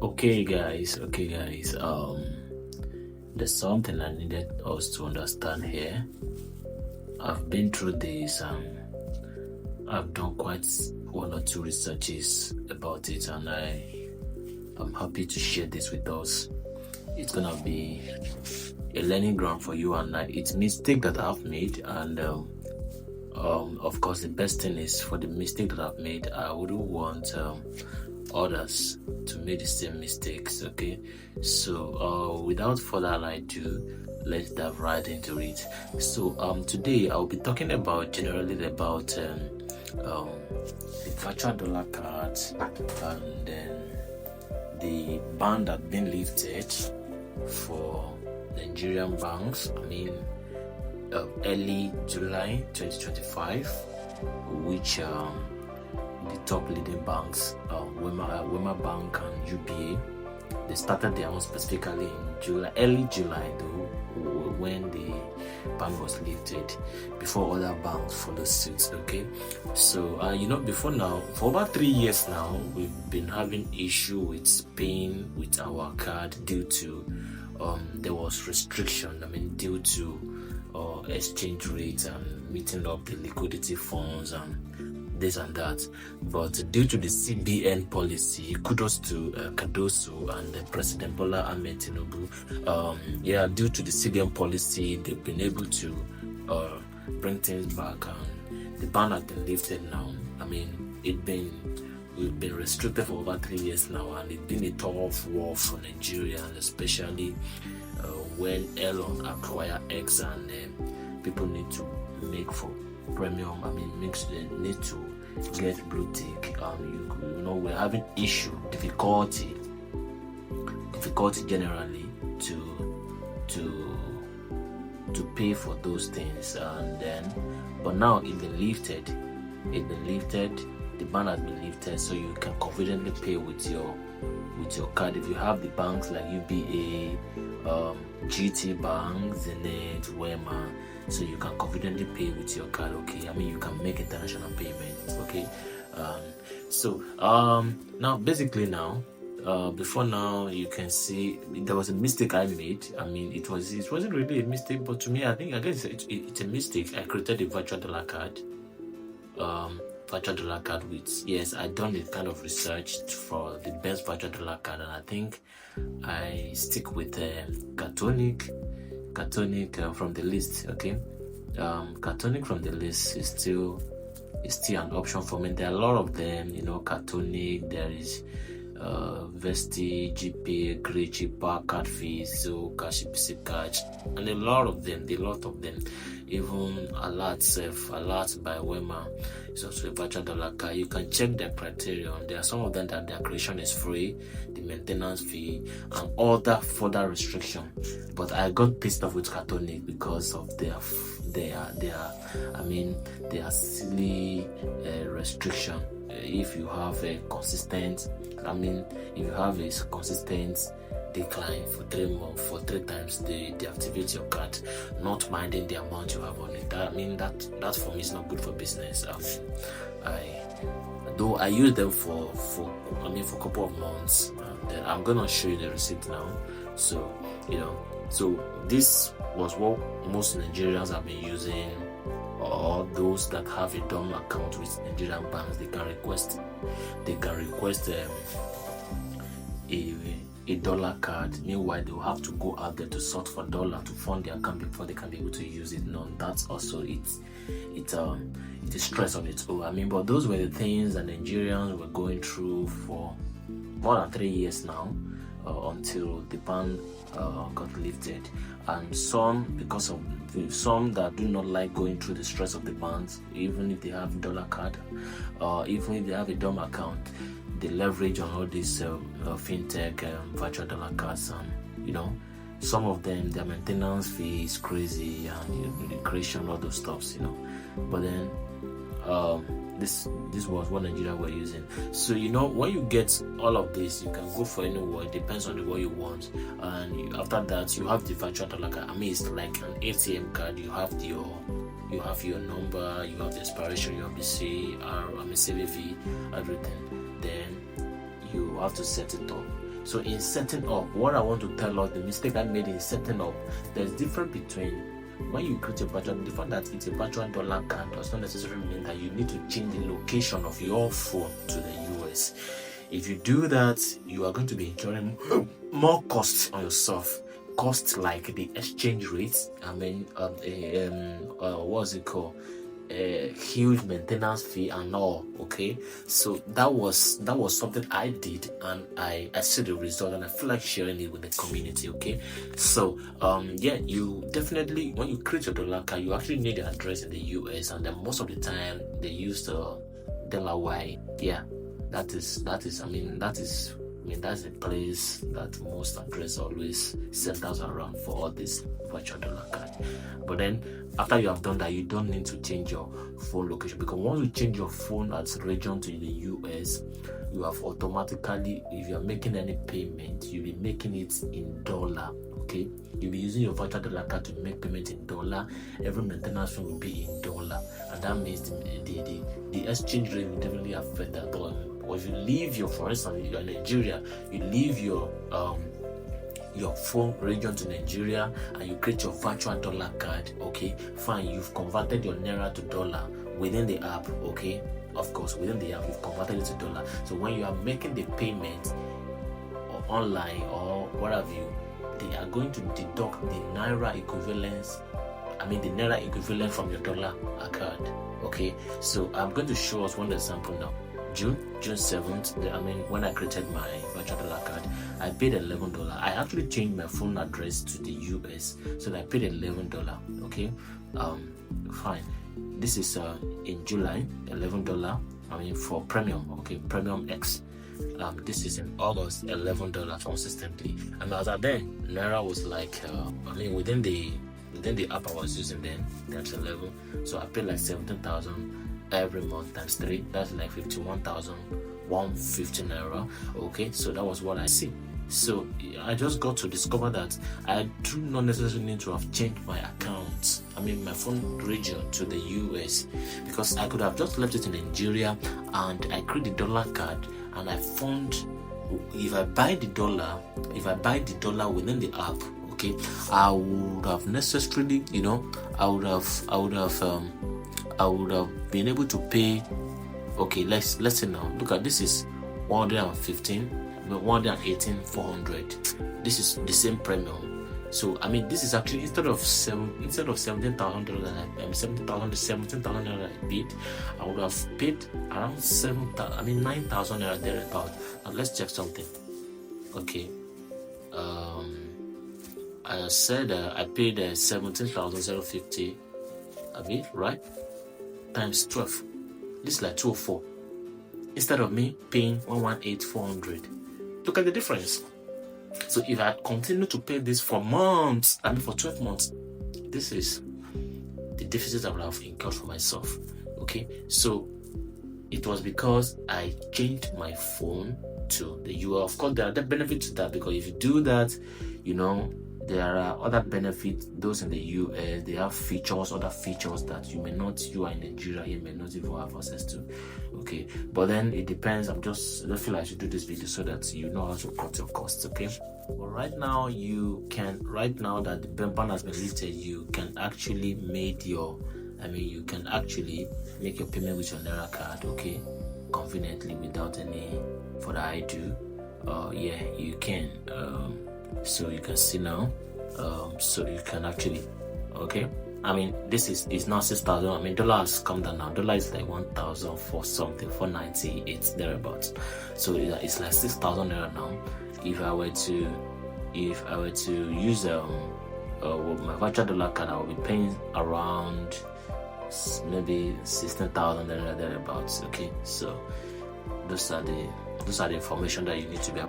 Okay guys, there's something I needed us to understand here. I've been through this and I've done quite one or two researches about it, and I'm happy to share this with us. It's gonna be a learning ground for you and I. It's mistake that I've made, and of course the best thing is, for the mistake that I've made, I wouldn't want others to make the same mistakes. Okay, so without further ado, let's dive right into it. So today I'll be talking about generally about the virtual dollar cards, and then the ban that been lifted for Nigerian banks. I mean, early July 2025, which the top leading banks, Wema Bank and UBA, they started their own specifically in July, early July though, when the ban was lifted, before other banks followed suit. Okay, so before now, for over 3 years now, we've been having issue with paying with our card due to there was restriction. I mean, due to exchange rates and meeting up the liquidity funds and this and that. But due to the CBN policy, kudos to Cardoso and President Bola Ahmed Tinubu, due to the CBN policy, they've been able to bring things back, and the ban has been lifted now. I mean, we've been restricted for over 3 years now, and it's been a tough war for Nigeria, and especially when Elon acquire X, and people need to make for premium. I mean, need to get blue tick. We're having difficulty generally to pay for those things, and then but now it's been lifted. The ban has been lifted, so you can confidently pay with your card if you have the banks like UBA, GT Bank, Zenith, Wema. So you can confidently pay with your card. Okay, I mean, you can make international payments. Okay, now basically before now, you can see there was a mistake I made. I mean, it wasn't really a mistake, but to me, I guess it's a mistake. I created a virtual dollar card. Yes, I done a kind of research for the best virtual dollar card, and I think I stick with Catonic from the list. Okay, Catonic from the list is still an option for me. There are a lot of them, Catonic. There is Vesti, GP, Grichi, Card Fees, so Cash, Cash, and a lot of them. Even Alert by Wema is also a virtual dollar card. You can check their criterion. There are some of them that their creation is free, the maintenance fee, and other further restriction. But I got pissed off with Catonic because of their silly restriction. If you have a consistent decline for 3 months, for 3 times they deactivate your card, not minding the amount you have on it. That for me is not good for business. I use them for a couple of months, and then I'm gonna show you the receipt now. So this was what most Nigerians have been using, or those that have a dorm account with Nigerian banks. They can request a dollar card. Meanwhile, they will have to go out there to sort for dollar to fund their account before they can be able to use it. No, that's also it's a stress on its own. I mean, but those were the things that Nigerians were going through for more than 3 years now, until the ban got lifted. And some that do not like going through the stress of the bans, even if they have a dollar card, even if they have a DOM account, they leverage on all these fintech virtual dollar cards, and some of them, their maintenance fee is crazy, and the creation, all those stuffs, but then this was what Nigeria were using. So when you get all of this, you can go for any word. It depends on the word you want, and after that you have the virtual dollar card. I mean, it's like an ATM card. You have your number, you have the expiration, you have the CVV, everything. Then you have to set it up. So in setting up, what I want to tell us, the mistake I made in setting up, there's difference between when you create a virtual, the fact that it's a virtual dollar card does not necessarily mean that you need to change the location of your phone to the US. If you do that, you are going to be incurring more costs on yourself. Costs like the exchange rates, what's it called? A huge maintenance fee and all. Okay, so that was something I did, and I see the result, and I feel like sharing it with the community. Okay, so yeah, you definitely, when you create your dollar card, you actually need the address in the US, and then most of the time they use the Delaware. Yeah, that's a place that most address always centers around for all this virtual dollar card. But then after you have done that, you don't need to change your phone location, because once you change your phone as region to the US, you have automatically, if you are making any payment, you'll be making it in dollar. Okay, you'll be using your virtual dollar card to make payment in dollar. Every maintenance fee will be in dollar, and that means the exchange rate will definitely affect that. Or if you leave your, for instance, you're in Nigeria, you leave your phone region to Nigeria and you create your virtual dollar card. Okay, fine, you've converted your Naira to dollar within the app. Okay, of course, within the app you've converted it to dollar. So when you are making the payment or online or what have you, they are going to deduct the Naira equivalence. The Naira equivalent from your dollar card. Okay, so I'm going to show us one example now. June 7th, when I created my virtual dollar card, I paid $11. I actually changed my phone address to the US, so I paid $11. Okay, fine. This is in July, $11. For premium. Okay, premium X. This is in August, $11 consistently. And as at then, Naira was like, within the app I was using then, that's 11. So I paid like 17,000 every month times 3. That's like 51,150 Naira. Okay, so that was what I see. So I just got to discover that I do not necessarily need to have changed my account, my phone region to the US, because I could have just left it in Nigeria and I create the dollar card, and I found if I buy the dollar within the app, okay, I would have necessarily, I would have been able to pay. Okay, let's say now, look at this, is 118,400. This is the same premium. So this is actually, instead of $17,000 I paid, I would have paid around 9,000 Naira thereabout. Now let's check something. Okay, I said I paid 17,050. Right? Times 12. This is like 204. Instead of me paying 118,400. Look at the difference. So if I continue to pay this for months, for 12 months, this is the deficit I would have incurred for myself. Okay, so it was because I changed my phone to the US. Of course, there are the benefits to that, because if you do that, there are other benefits. Those in the US, they have other features that you are in Nigeria, you may not even have access to. Okay, but then it depends. I just feel I should do this video so that you know how to cut your costs. Okay, but right now that the ban has been lifted, you can actually make your payment with your Naira card. Okay, conveniently without any further ado. Yeah, you can. So you can see now, so you can actually, okay, this is now 6,000. Dollar has come down now. Dollar is like 1,000 for something, 498 thereabouts. So it's like 6,000 Naira now. If I were to use my virtual dollar card, I will be paying around maybe 16,000 Naira thereabouts. Okay, so those are the information that you need to be